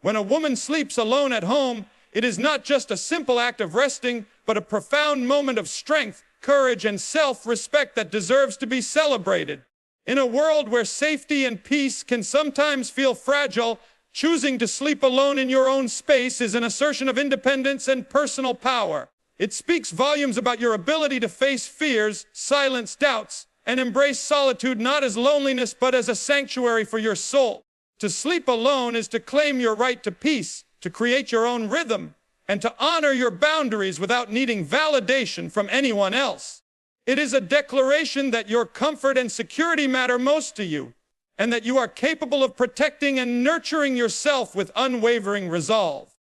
When a woman sleeps alone at home, it is not just a simple act of resting, but a profound moment of strength, courage, and self-respect that deserves to be celebrated. In a world where safety and peace can sometimes feel fragile, choosing to sleep alone in your own space is an assertion of independence and personal power. It speaks volumes about your ability to face fears, silence doubts, and embrace solitude not as loneliness but as a sanctuary for your soul. To sleep alone is to claim your right to peace, to create your own rhythm, and to honor your boundaries without needing validation from anyone else. It is a declaration that your comfort and security matter most to you, and that you are capable of protecting and nurturing yourself with unwavering resolve.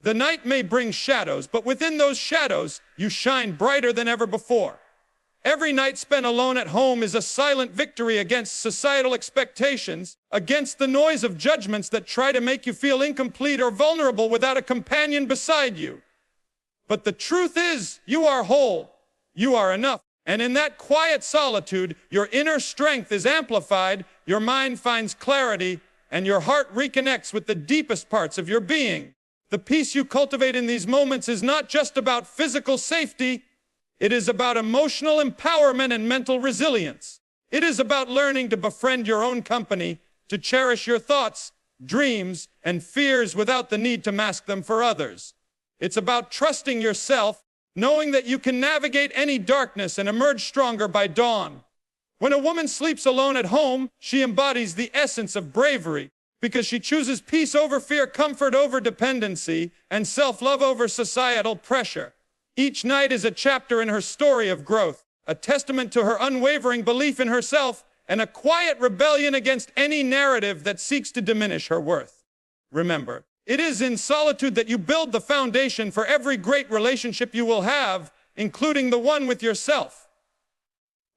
The night may bring shadows, but within those shadows, you shine brighter than ever before. Every night spent alone at home is a silent victory against societal expectations, against the noise of judgments that try to make you feel incomplete or vulnerable without a companion beside you. But the truth is, you are whole. You are enough. And in that quiet solitude, your inner strength is amplified, your mind finds clarity, and your heart reconnects with the deepest parts of your being. The peace you cultivate in these moments is not just about physical safety. It is about emotional empowerment and mental resilience. It is about learning to befriend your own company, to cherish your thoughts, dreams, and fears without the need to mask them for others. It's about trusting yourself, knowing that you can navigate any darkness and emerge stronger by dawn. When a woman sleeps alone at home, she embodies the essence of bravery, because she chooses peace over fear, comfort over dependency, and self-love over societal pressure. Each night is a chapter in her story of growth, a testament to her unwavering belief in herself, and a quiet rebellion against any narrative that seeks to diminish her worth. Remember, it is in solitude that you build the foundation for every great relationship you will have, including the one with yourself.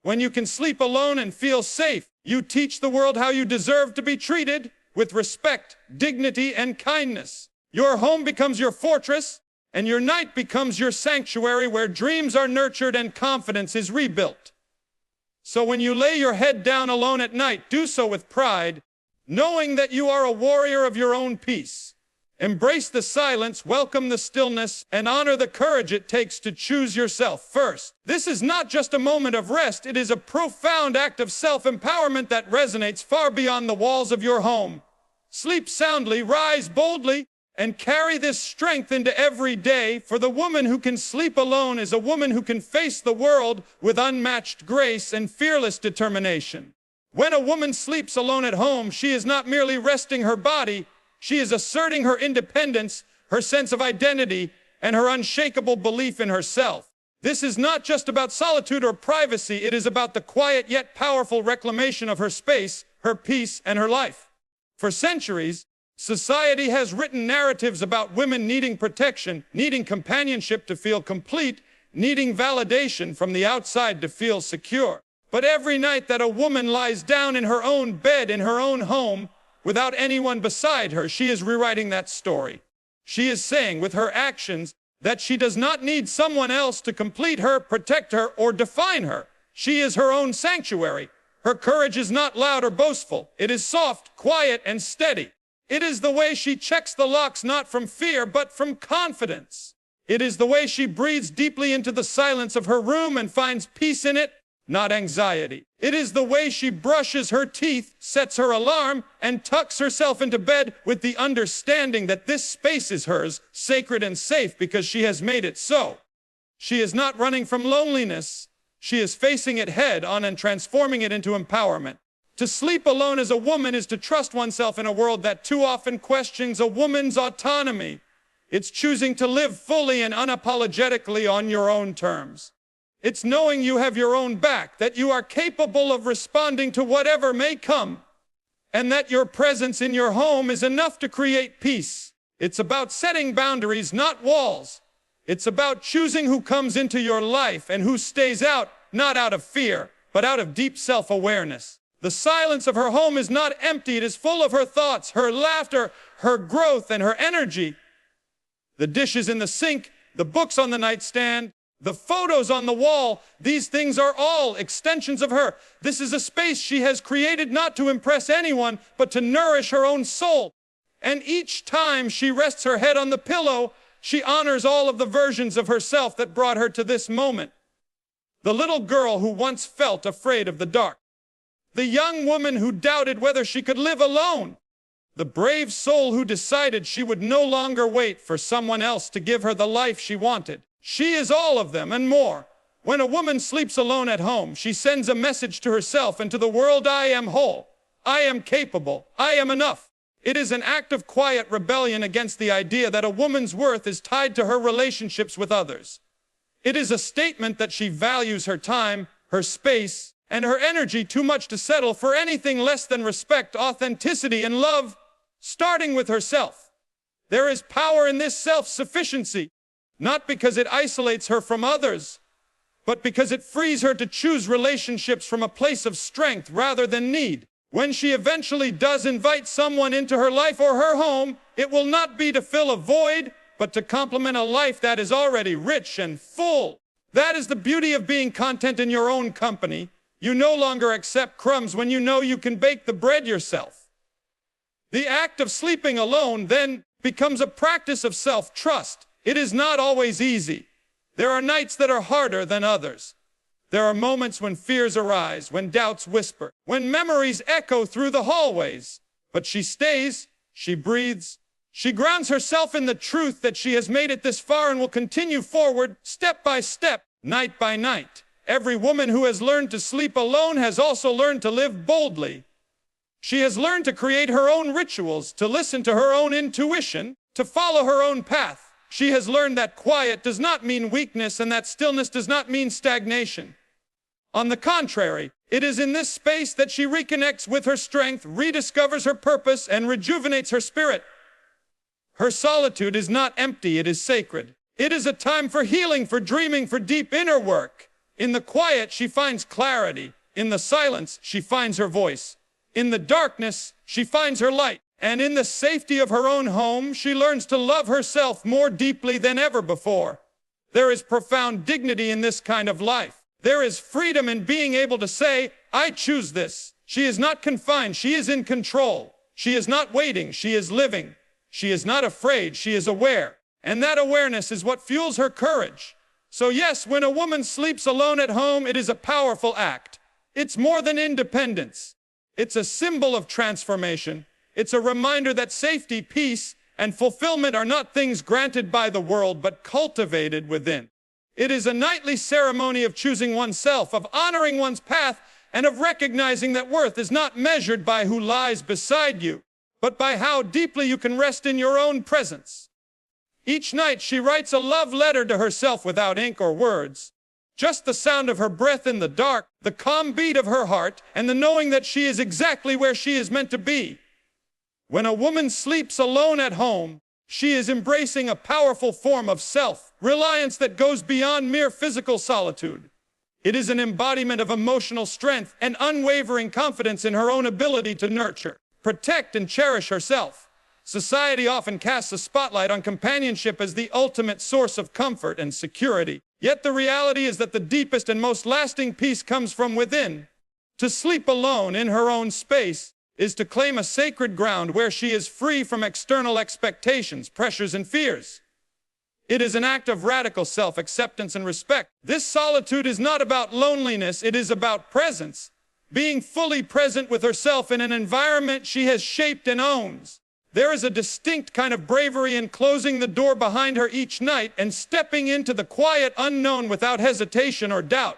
When you can sleep alone and feel safe, you teach the world how you deserve to be treated, with respect, dignity, and kindness. Your home becomes your fortress, and your night becomes your sanctuary where dreams are nurtured and confidence is rebuilt. So when you lay your head down alone at night, do so with pride, knowing that you are a warrior of your own peace. Embrace the silence, welcome the stillness, and honor the courage it takes to choose yourself first. This is not just a moment of rest, it is a profound act of self-empowerment that resonates far beyond the walls of your home. Sleep soundly, rise boldly, and carry this strength into every day, for the woman who can sleep alone is a woman who can face the world with unmatched grace and fearless determination. When a woman sleeps alone at home, she is not merely resting her body, she is asserting her independence, her sense of identity, and her unshakable belief in herself. This is not just about solitude or privacy, it is about the quiet yet powerful reclamation of her space, her peace, and her life. For centuries, society has written narratives about women needing protection, needing companionship to feel complete, needing validation from the outside to feel secure. But every night that a woman lies down in her own bed, in her own home, without anyone beside her, she is rewriting that story. She is saying with her actions that she does not need someone else to complete her, protect her, or define her. She is her own sanctuary. Her courage is not loud or boastful. It is soft, quiet, and steady. It is the way she checks the locks not from fear, but from confidence. It is the way she breathes deeply into the silence of her room and finds peace in it, not anxiety. It is the way she brushes her teeth, sets her alarm, and tucks herself into bed with the understanding that this space is hers, sacred and safe because she has made it so. She is not running from loneliness. She is facing it head on and transforming it into empowerment. To sleep alone as a woman is to trust oneself in a world that too often questions a woman's autonomy. It's choosing to live fully and unapologetically on your own terms. It's knowing you have your own back, that you are capable of responding to whatever may come, and that your presence in your home is enough to create peace. It's about setting boundaries, not walls. It's about choosing who comes into your life and who stays out, not out of fear, but out of deep self-awareness. The silence of her home is not empty. It is full of her thoughts, her laughter, her growth, and her energy. The dishes in the sink, the books on the nightstand, the photos on the wall, these things are all extensions of her. This is a space she has created not to impress anyone, but to nourish her own soul. And each time she rests her head on the pillow, she honors all of the versions of herself that brought her to this moment. The little girl who once felt afraid of the dark. The young woman who doubted whether she could live alone. The brave soul who decided she would no longer wait for someone else to give her the life she wanted. She is all of them and more. When a woman sleeps alone at home, she sends a message to herself and to the world: I am whole, I am capable, I am enough. It is an act of quiet rebellion against the idea that a woman's worth is tied to her relationships with others. It is a statement that she values her time, her space, and her energy too much to settle for anything less than respect, authenticity, and love, starting with herself. There is power in this self-sufficiency, not because it isolates her from others, but because it frees her to choose relationships from a place of strength rather than need. When she eventually does invite someone into her life or her home, it will not be to fill a void, but to complement a life that is already rich and full. That is the beauty of being content in your own company. You no longer accept crumbs when you know you can bake the bread yourself. The act of sleeping alone then becomes a practice of self-trust. It is not always easy. There are nights that are harder than others. There are moments when fears arise, when doubts whisper, when memories echo through the hallways. But she stays, she breathes, she grounds herself in the truth that she has made it this far and will continue forward, step by step, night by night. Every woman who has learned to sleep alone has also learned to live boldly. She has learned to create her own rituals, to listen to her own intuition, to follow her own path. She has learned that quiet does not mean weakness and that stillness does not mean stagnation. On the contrary, it is in this space that she reconnects with her strength, rediscovers her purpose, and rejuvenates her spirit. Her solitude is not empty, it is sacred. It is a time for healing, for dreaming, for deep inner work. In the quiet, she finds clarity. In the silence, she finds her voice. In the darkness, she finds her light. And in the safety of her own home, she learns to love herself more deeply than ever before. There is profound dignity in this kind of life. There is freedom in being able to say, I choose this. She is not confined, she is in control. She is not waiting, she is living. She is not afraid, she is aware. And that awareness is what fuels her courage. So yes, when a woman sleeps alone at home, it is a powerful act. It's more than independence. It's a symbol of transformation. It's a reminder that safety, peace, and fulfillment are not things granted by the world, but cultivated within. It is a nightly ceremony of choosing oneself, of honoring one's path, and of recognizing that worth is not measured by who lies beside you, but by how deeply you can rest in your own presence. Each night she writes a love letter to herself without ink or words. Just the sound of her breath in the dark, the calm beat of her heart, and the knowing that she is exactly where she is meant to be. When a woman sleeps alone at home, she is embracing a powerful form of self-reliance that goes beyond mere physical solitude. It is an embodiment of emotional strength and unwavering confidence in her own ability to nurture, protect, and cherish herself. Society often casts a spotlight on companionship as the ultimate source of comfort and security. Yet the reality is that the deepest and most lasting peace comes from within. To sleep alone in her own space is to claim a sacred ground where she is free from external expectations, pressures, and fears. It is an act of radical self-acceptance and respect. This solitude is not about loneliness, it is about presence. Being fully present with herself in an environment she has shaped and owns. There is a distinct kind of bravery in closing the door behind her each night and stepping into the quiet unknown without hesitation or doubt.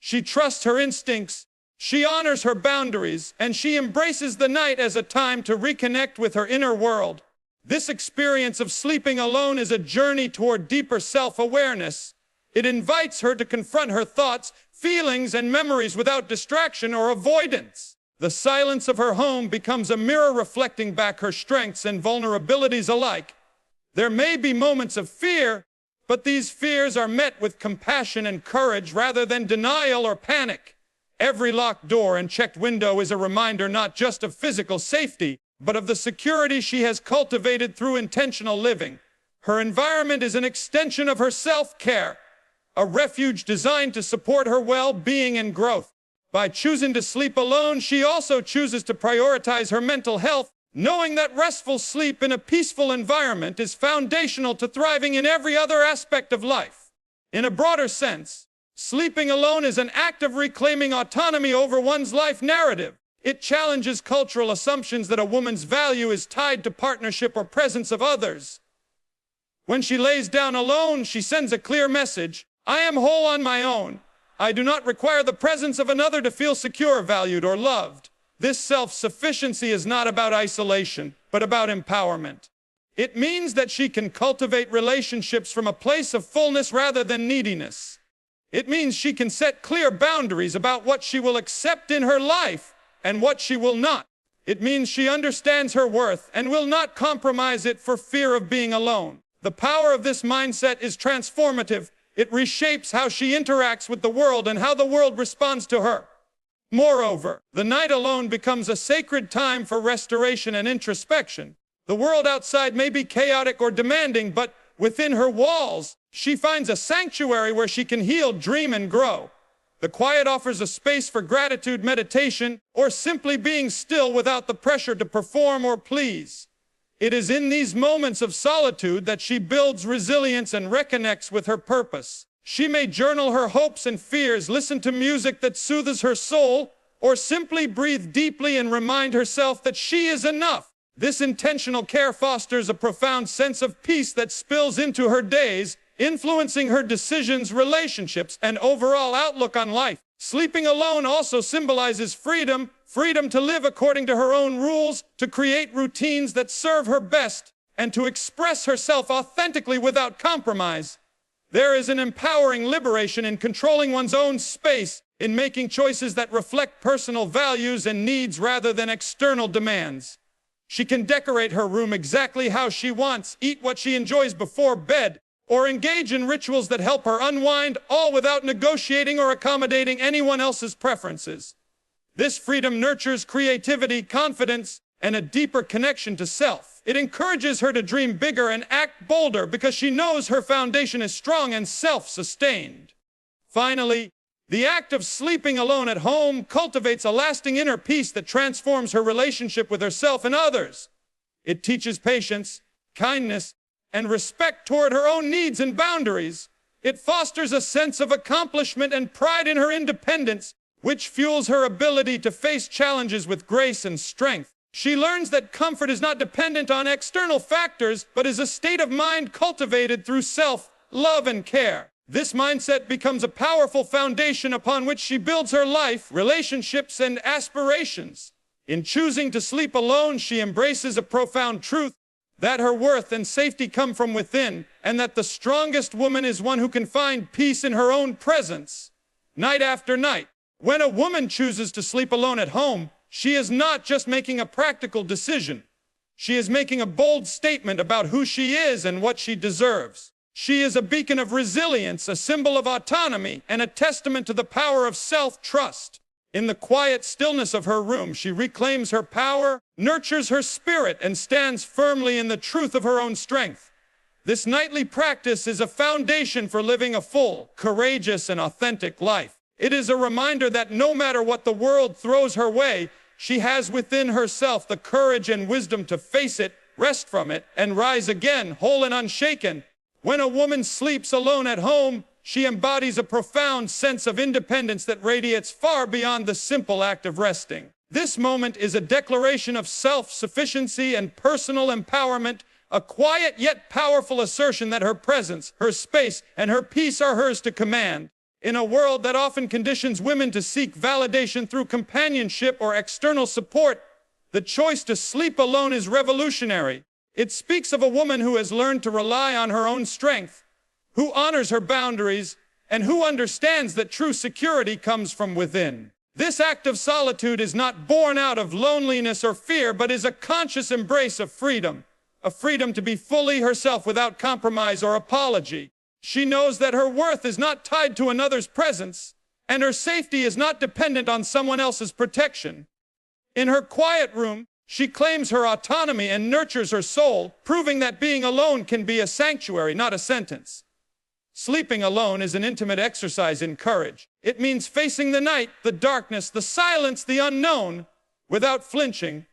She trusts her instincts, she honors her boundaries, and she embraces the night as a time to reconnect with her inner world. This experience of sleeping alone is a journey toward deeper self-awareness. It invites her to confront her thoughts, feelings, and memories without distraction or avoidance. The silence of her home becomes a mirror reflecting back her strengths and vulnerabilities alike. There may be moments of fear, but these fears are met with compassion and courage rather than denial or panic. Every locked door and checked window is a reminder not just of physical safety, but of the security she has cultivated through intentional living. Her environment is an extension of her self-care, a refuge designed to support her well-being and growth. By choosing to sleep alone, she also chooses to prioritize her mental health, Knowing that restful sleep in a peaceful environment is foundational to thriving in every other aspect of life. In a broader sense, sleeping alone is an act of reclaiming autonomy over one's life narrative. It challenges cultural assumptions that a woman's value is tied to partnership or presence of others. When she lays down alone, she sends a clear message: I am whole on my own. I do not require the presence of another to feel secure, valued, or loved. This self-sufficiency is not about isolation, but about empowerment. It means that she can cultivate relationships from a place of fullness rather than neediness. It means she can set clear boundaries about what she will accept in her life and what she will not. It means she understands her worth and will not compromise it for fear of being alone. The power of this mindset is transformative. It reshapes how she interacts with the world and how the world responds to her. Moreover, the night alone becomes a sacred time for restoration and introspection. The world outside may be chaotic or demanding, but within her walls, she finds a sanctuary where she can heal, dream, and grow. The quiet offers a space for gratitude, meditation, or simply being still without the pressure to perform or please. It is in these moments of solitude that she builds resilience and reconnects with her purpose. She may journal her hopes and fears, listen to music that soothes her soul, or simply breathe deeply and remind herself that she is enough. This intentional care fosters a profound sense of peace that spills into her days, influencing her decisions, relationships, and overall outlook on life. Sleeping alone also symbolizes freedom, freedom to live according to her own rules, to create routines that serve her best, and to express herself authentically without compromise. There is an empowering liberation in controlling one's own space, in making choices that reflect personal values and needs rather than external demands. She can decorate her room exactly how she wants, eat what she enjoys before bed, or engage in rituals that help her unwind, all without negotiating or accommodating anyone else's preferences. This freedom nurtures creativity, confidence, and a deeper connection to self. It encourages her to dream bigger and act bolder because she knows her foundation is strong and self-sustained. Finally, the act of sleeping alone at home cultivates a lasting inner peace that transforms her relationship with herself and others. It teaches patience, kindness, and respect toward her own needs and boundaries. It fosters a sense of accomplishment and pride in her independence, which fuels her ability to face challenges with grace and strength. She learns that comfort is not dependent on external factors, but is a state of mind cultivated through self-love and care. This mindset becomes a powerful foundation upon which she builds her life, relationships, and aspirations. In choosing to sleep alone, she embraces a profound truth: that her worth and safety come from within, and that the strongest woman is one who can find peace in her own presence, night after night. When a woman chooses to sleep alone at home, she is not just making a practical decision. She is making a bold statement about who she is and what she deserves. She is a beacon of resilience, a symbol of autonomy, and a testament to the power of self-trust. In the quiet stillness of her room, she reclaims her power, nurtures her spirit, and stands firmly in the truth of her own strength. This nightly practice is a foundation for living a full, courageous, and authentic life. It is a reminder that no matter what the world throws her way, she has within herself the courage and wisdom to face it, rest from it, and rise again, whole and unshaken. When a woman sleeps alone at home, she embodies a profound sense of independence that radiates far beyond the simple act of resting. This moment is a declaration of self-sufficiency and personal empowerment, a quiet yet powerful assertion that her presence, her space, and her peace are hers to command. In a world that often conditions women to seek validation through companionship or external support, the choice to sleep alone is revolutionary. It speaks of a woman who has learned to rely on her own strength, who honors her boundaries, and who understands that true security comes from within. This act of solitude is not born out of loneliness or fear, but is a conscious embrace of freedom, a freedom to be fully herself without compromise or apology. She knows that her worth is not tied to another's presence, and her safety is not dependent on someone else's protection. In her quiet room, she claims her autonomy and nurtures her soul, proving that being alone can be a sanctuary, not a sentence. Sleeping alone is an intimate exercise in courage. It means facing the night, the darkness, the silence, the unknown, without flinching.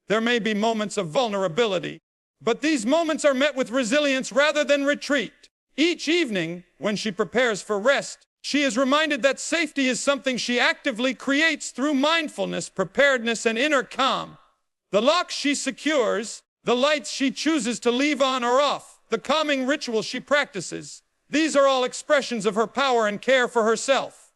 There may be moments of vulnerability, but these moments are met with resilience rather than retreat. Each evening, when she prepares for rest, she is reminded that safety is something she actively creates through mindfulness, preparedness, and inner calm. The locks she secures, the lights she chooses to leave on or off, the calming rituals she practices, these are all expressions of her power and care for herself.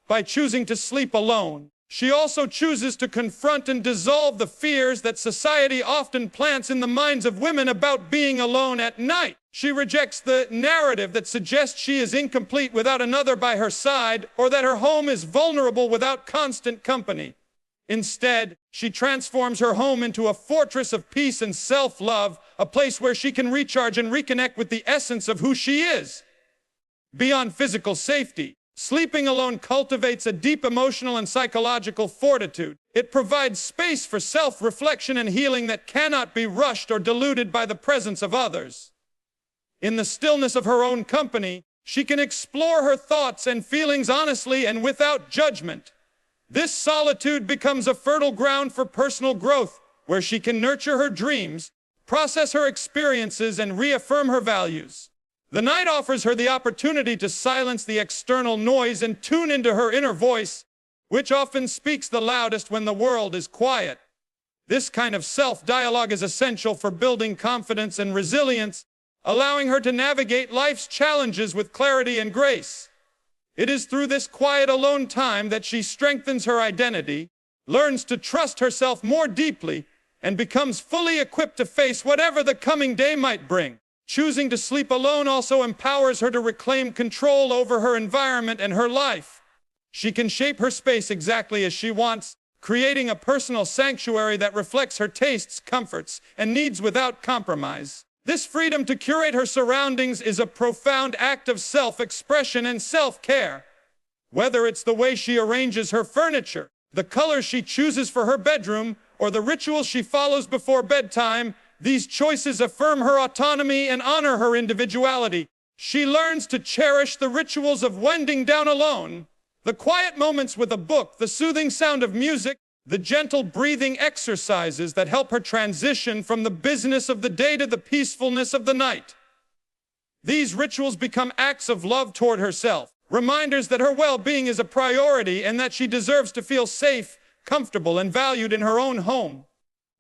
By choosing to sleep alone, she also chooses to confront and dissolve the fears that society often plants in the minds of women about being alone at night. She rejects the narrative that suggests she is incomplete without another by her side, or that her home is vulnerable without constant company. Instead, she transforms her home into a fortress of peace and self-love, a place where she can recharge and reconnect with the essence of who she is. Beyond physical safety, sleeping alone cultivates a deep emotional and psychological fortitude. It provides space for self-reflection and healing that cannot be rushed or diluted by the presence of others. In the stillness of her own company, she can explore her thoughts and feelings honestly and without judgment. This solitude becomes a fertile ground for personal growth, where she can nurture her dreams, process her experiences, and reaffirm her values. The night offers her the opportunity to silence the external noise and tune into her inner voice, which often speaks the loudest when the world is quiet. This kind of self-dialogue is essential for building confidence and resilience, allowing her to navigate life's challenges with clarity and grace. It is through this quiet alone time that she strengthens her identity, learns to trust herself more deeply, and becomes fully equipped to face whatever the coming day might bring. Choosing to sleep alone also empowers her to reclaim control over her environment and her life. She can shape her space exactly as she wants, creating a personal sanctuary that reflects her tastes, comforts, and needs without compromise. This freedom to curate her surroundings is a profound act of self-expression and self-care. Whether it's the way she arranges her furniture, the colors she chooses for her bedroom, or the rituals she follows before bedtime, these choices affirm her autonomy and honor her individuality. She learns to cherish the rituals of winding down alone, the quiet moments with a book, the soothing sound of music, the gentle breathing exercises that help her transition from the business of the day to the peacefulness of the night. These rituals become acts of love toward herself, reminders that her well-being is a priority and that she deserves to feel safe, comfortable, and valued in her own home.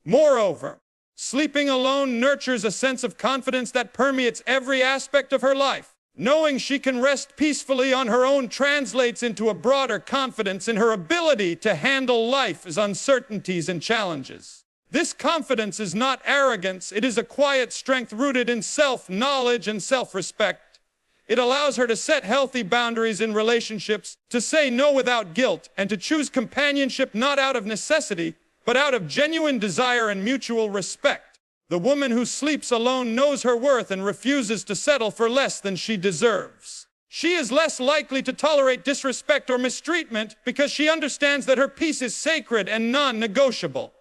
Moreover, sleeping alone nurtures a sense of confidence that permeates every aspect of her life. Knowing she can rest peacefully on her own translates into a broader confidence in her ability to handle life's uncertainties and challenges. This confidence is not arrogance, it is a quiet strength rooted in self-knowledge and self-respect. It allows her to set healthy boundaries in relationships, to say no without guilt, and to choose companionship not out of necessity, but out of genuine desire and mutual respect. The woman who sleeps alone knows her worth and refuses to settle for less than she deserves. She is less likely to tolerate disrespect or mistreatment because she understands that her peace is sacred and non-negotiable.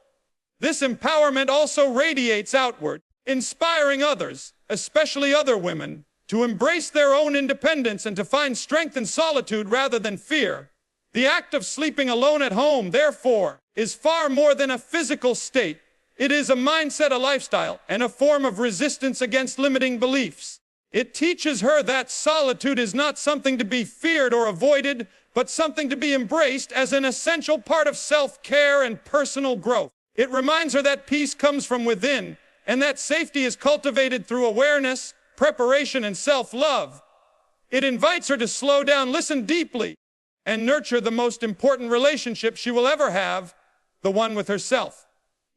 This empowerment also radiates outward, inspiring others, especially other women, to embrace their own independence and to find strength in solitude rather than fear. The act of sleeping alone at home, therefore, is far more than a physical state. It is a mindset, a lifestyle, and a form of resistance against limiting beliefs. It teaches her that solitude is not something to be feared or avoided, but something to be embraced as an essential part of self-care and personal growth. It reminds her that peace comes from within, and that safety is cultivated through awareness, preparation, and self-love. It invites her to slow down, listen deeply, and nurture the most important relationship she will ever have, the one with herself.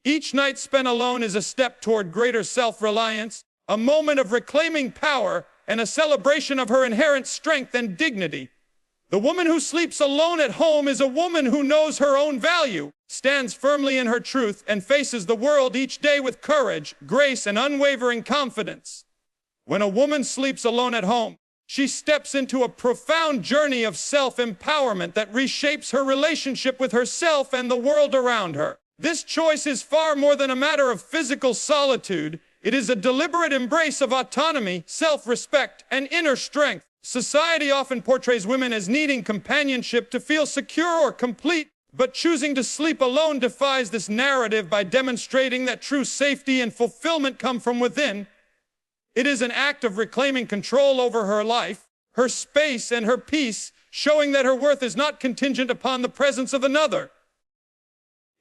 Each night spent alone is a step toward greater self-reliance, a moment of reclaiming power, and a celebration of her inherent strength and dignity. The woman who sleeps alone at home is a woman who knows her own value, stands firmly in her truth, and faces the world each day with courage, grace, and unwavering confidence. When a woman sleeps alone at home, she steps into a profound journey of self-empowerment that reshapes her relationship with herself and the world around her. This choice is far more than a matter of physical solitude. It is a deliberate embrace of autonomy, self-respect, and inner strength. Society often portrays women as needing companionship to feel secure or complete, But choosing to sleep alone defies this narrative by demonstrating that true safety and fulfillment come from within. It is an act of reclaiming control over her life, her space, and her peace, showing that her worth is not contingent upon the presence of another.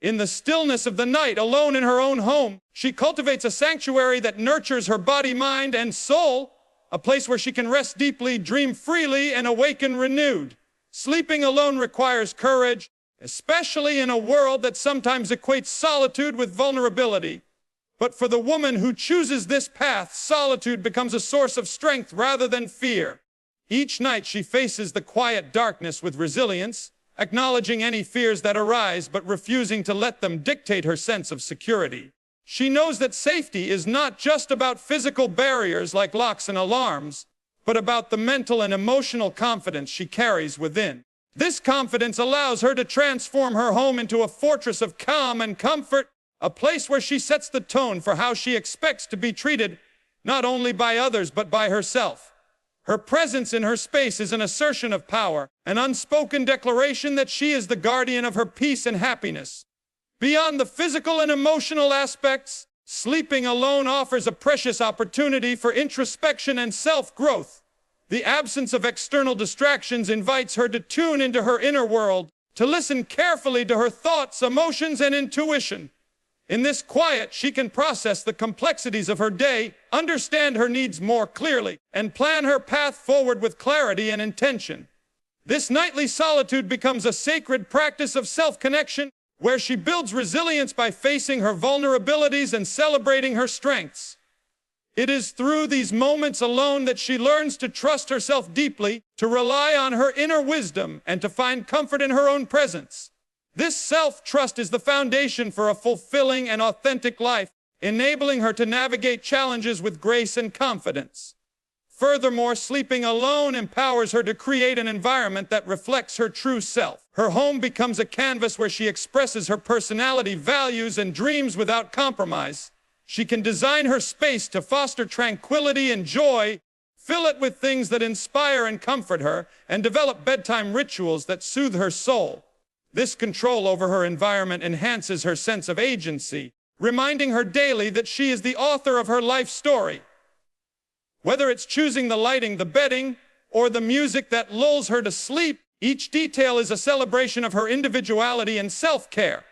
In the stillness of the night, alone in her own home, she cultivates a sanctuary that nurtures her body, mind, and soul, a place where she can rest deeply, dream freely, and awaken renewed. Sleeping alone requires courage, especially in a world that sometimes equates solitude with vulnerability. But for the woman who chooses this path, solitude becomes a source of strength rather than fear. Each night she faces the quiet darkness with resilience, acknowledging any fears that arise but refusing to let them dictate her sense of security. She knows that safety is not just about physical barriers like locks and alarms, but about the mental and emotional confidence she carries within. This confidence allows her to transform her home into a fortress of calm and comfort, a place where she sets the tone for how she expects to be treated, not only by others but by herself. Her presence in her space is an assertion of power, an unspoken declaration that she is the guardian of her peace and happiness. Beyond the physical and emotional aspects, sleeping alone offers a precious opportunity for introspection and self-growth. The absence of external distractions invites her to tune into her inner world, to listen carefully to her thoughts, emotions, and intuition. In this quiet, she can process the complexities of her day, understand her needs more clearly, and plan her path forward with clarity and intention. This nightly solitude becomes a sacred practice of self-connection, where she builds resilience by facing her vulnerabilities and celebrating her strengths. It is through these moments alone that she learns to trust herself deeply, to rely on her inner wisdom, and to find comfort in her own presence. This self-trust is the foundation for a fulfilling and authentic life, enabling her to navigate challenges with grace and confidence. Furthermore, sleeping alone empowers her to create an environment that reflects her true self. Her home becomes a canvas where she expresses her personality, values, and dreams without compromise. She can design her space to foster tranquility and joy, fill it with things that inspire and comfort her, and develop bedtime rituals that soothe her soul. This control over her environment enhances her sense of agency, reminding her daily that she is the author of her life story. Whether it's choosing the lighting, the bedding, or the music that lulls her to sleep, each detail is a celebration of her individuality and self-care.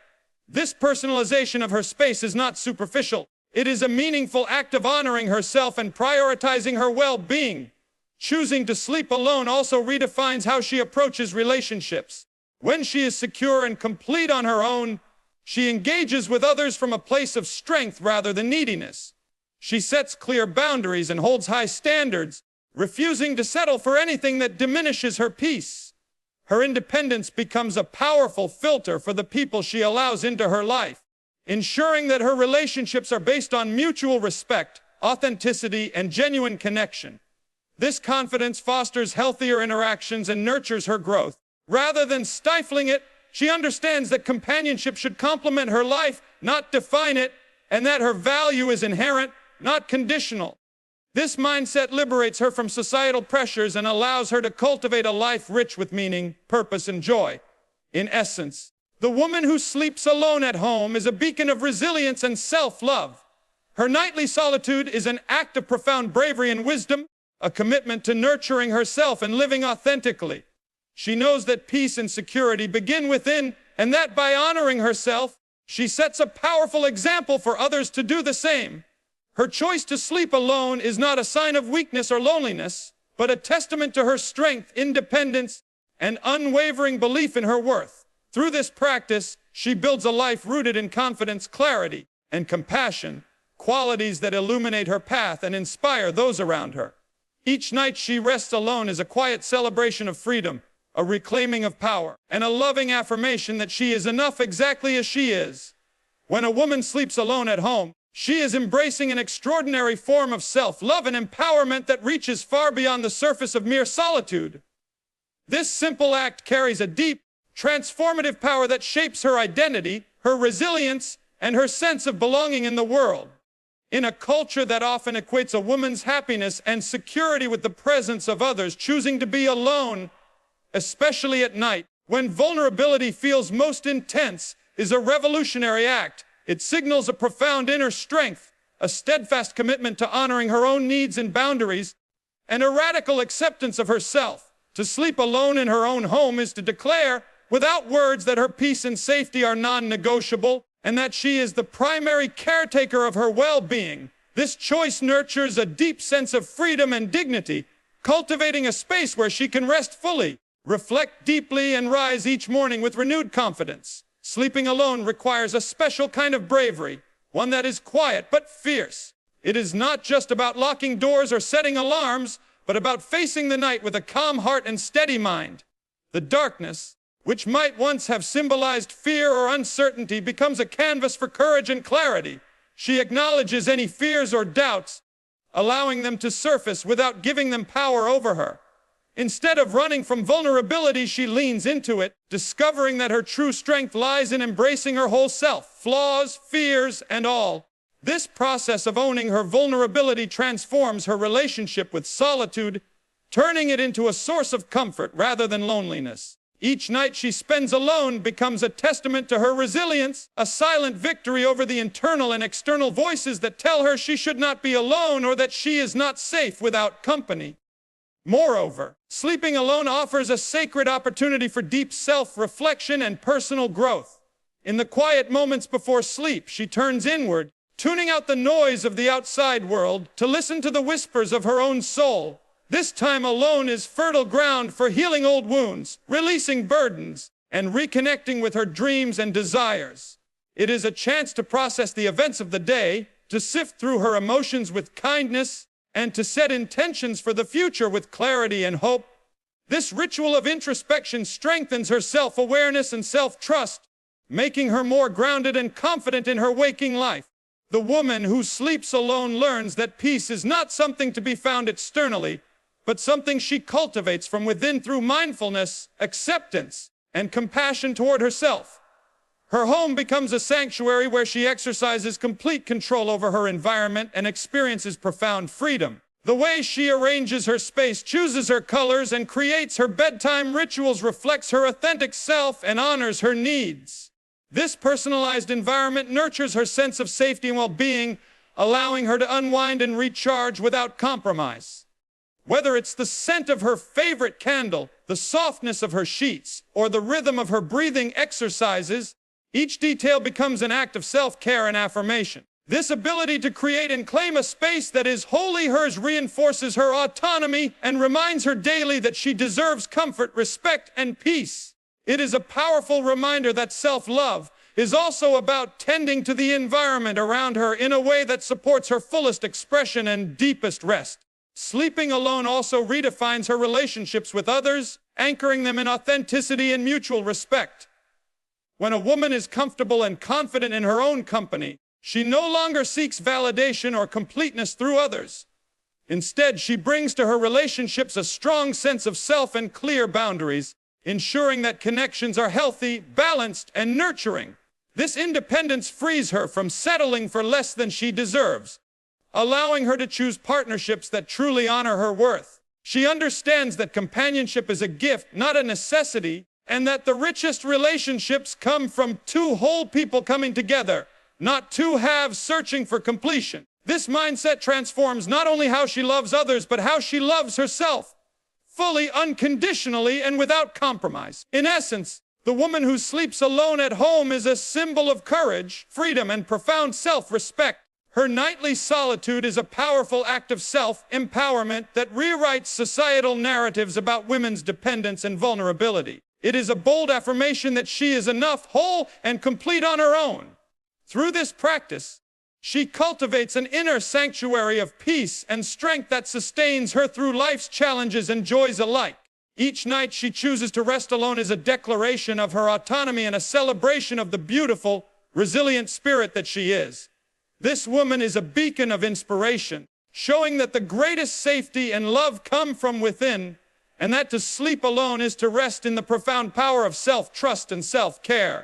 This personalization of her space is not superficial. It is a meaningful act of honoring herself and prioritizing her well-being. Choosing to sleep alone also redefines how she approaches relationships. When she is secure and complete on her own, she engages with others from a place of strength rather than neediness. She sets clear boundaries and holds high standards, refusing to settle for anything that diminishes her peace. Her independence becomes a powerful filter for the people she allows into her life, ensuring that her relationships are based on mutual respect, authenticity, and genuine connection. This confidence fosters healthier interactions and nurtures her growth. Rather than stifling it, she understands that companionship should complement her life, not define it, and that her value is inherent, not conditional. This mindset liberates her from societal pressures and allows her to cultivate a life rich with meaning, purpose, and joy. In essence, the woman who sleeps alone at home is a beacon of resilience and self-love. Her nightly solitude is an act of profound bravery and wisdom, a commitment to nurturing herself and living authentically. She knows that peace and security begin within, and that by honoring herself, she sets a powerful example for others to do the same. Her choice to sleep alone is not a sign of weakness or loneliness, but a testament to her strength, independence, and unwavering belief in her worth. Through this practice, she builds a life rooted in confidence, clarity, and compassion, qualities that illuminate her path and inspire those around her. Each night she rests alone is a quiet celebration of freedom, a reclaiming of power, and a loving affirmation that she is enough exactly as she is. When a woman sleeps alone at home, she is embracing an extraordinary form of self-love and empowerment that reaches far beyond the surface of mere solitude. This simple act carries a deep, transformative power that shapes her identity, her resilience, and her sense of belonging in the world. In a culture that often equates a woman's happiness and security with the presence of others, choosing to be alone, especially at night, when vulnerability feels most intense, is a revolutionary act. It signals a profound inner strength, a steadfast commitment to honoring her own needs and boundaries, and a radical acceptance of herself. To sleep alone in her own home is to declare, without words, that her peace and safety are non-negotiable, and that she is the primary caretaker of her well-being. This choice nurtures a deep sense of freedom and dignity, cultivating a space where she can rest fully, reflect deeply, and rise each morning with renewed confidence. Sleeping alone requires a special kind of bravery, one that is quiet but fierce. It is not just about locking doors or setting alarms, but about facing the night with a calm heart and steady mind. The darkness, which might once have symbolized fear or uncertainty, becomes a canvas for courage and clarity. She acknowledges any fears or doubts, allowing them to surface without giving them power over her. Instead of running from vulnerability, she leans into it, discovering that her true strength lies in embracing her whole self, flaws, fears, and all. This process of owning her vulnerability transforms her relationship with solitude, turning it into a source of comfort rather than loneliness. Each night she spends alone becomes a testament to her resilience, a silent victory over the internal and external voices that tell her she should not be alone or that she is not safe without company. Moreover, sleeping alone offers a sacred opportunity for deep self-reflection and personal growth. In the quiet moments before sleep, she turns inward, tuning out the noise of the outside world to listen to the whispers of her own soul. This time alone is fertile ground for healing old wounds, releasing burdens, and reconnecting with her dreams and desires. It is a chance to process the events of the day, to sift through her emotions with kindness, and to set intentions for the future with clarity and hope. This ritual of introspection strengthens her self-awareness and self-trust, making her more grounded and confident in her waking life. The woman who sleeps alone learns that peace is not something to be found externally, but something she cultivates from within through mindfulness, acceptance, and compassion toward herself. Her home becomes a sanctuary where she exercises complete control over her environment and experiences profound freedom. The way she arranges her space, chooses her colors, and creates her bedtime rituals reflects her authentic self and honors her needs. This personalized environment nurtures her sense of safety and well-being, allowing her to unwind and recharge without compromise. Whether it's the scent of her favorite candle, the softness of her sheets, or the rhythm of her breathing exercises, each detail becomes an act of self-care and affirmation. This ability to create and claim a space that is wholly hers reinforces her autonomy and reminds her daily that she deserves comfort, respect, and peace. It is a powerful reminder that self-love is also about tending to the environment around her in a way that supports her fullest expression and deepest rest. Sleeping alone also redefines her relationships with others, anchoring them in authenticity and mutual respect. When a woman is comfortable and confident in her own company, she no longer seeks validation or completeness through others. Instead, she brings to her relationships a strong sense of self and clear boundaries, ensuring that connections are healthy, balanced, and nurturing. This independence frees her from settling for less than she deserves, allowing her to choose partnerships that truly honor her worth. She understands that companionship is a gift, not a necessity, and that the richest relationships come from two whole people coming together, not two halves searching for completion. This mindset transforms not only how she loves others, but how she loves herself, fully, unconditionally, and without compromise. In essence, the woman who sleeps alone at home is a symbol of courage, freedom, and profound self-respect. Her nightly solitude is a powerful act of self-empowerment that rewrites societal narratives about women's dependence and vulnerability. It is a bold affirmation that she is enough, whole, and complete on her own. Through this practice, she cultivates an inner sanctuary of peace and strength that sustains her through life's challenges and joys alike. Each night she chooses to rest alone is a declaration of her autonomy and a celebration of the beautiful, resilient spirit that she is. This woman is a beacon of inspiration, showing that the greatest safety and love come from within, and that to sleep alone is to rest in the profound power of self-trust and self-care.